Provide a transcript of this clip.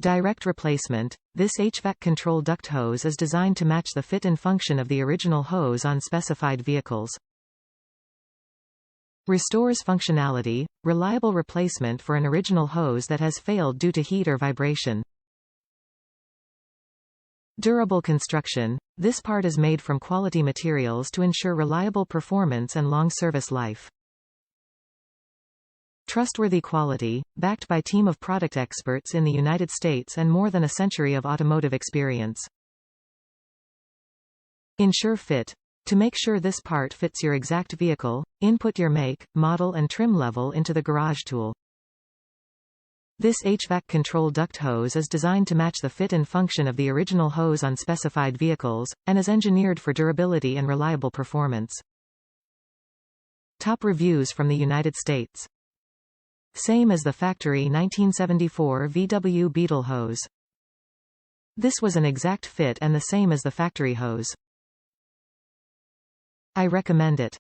Direct replacement. This HVAC control duct hose is designed to match the fit and function of the original hose on specified vehicles. Restores functionality. Reliable replacement for an original hose that has failed due to heat or vibration. Durable construction. This part is made from quality materials to ensure reliable performance and long service life. Trustworthy quality, backed by team of product experts in the United States and more than a century of automotive experience. Ensure fit. To make sure this part fits your exact vehicle, input your make, model and trim level into the garage tool. This HVAC control duct hose is designed to match the fit and function of the original hose on specified vehicles, and is engineered for durability and reliable performance. Top reviews from the United States. Same as the factory 1974 VW Beetle hose. This was an exact fit and the same as the factory hose. I recommend it.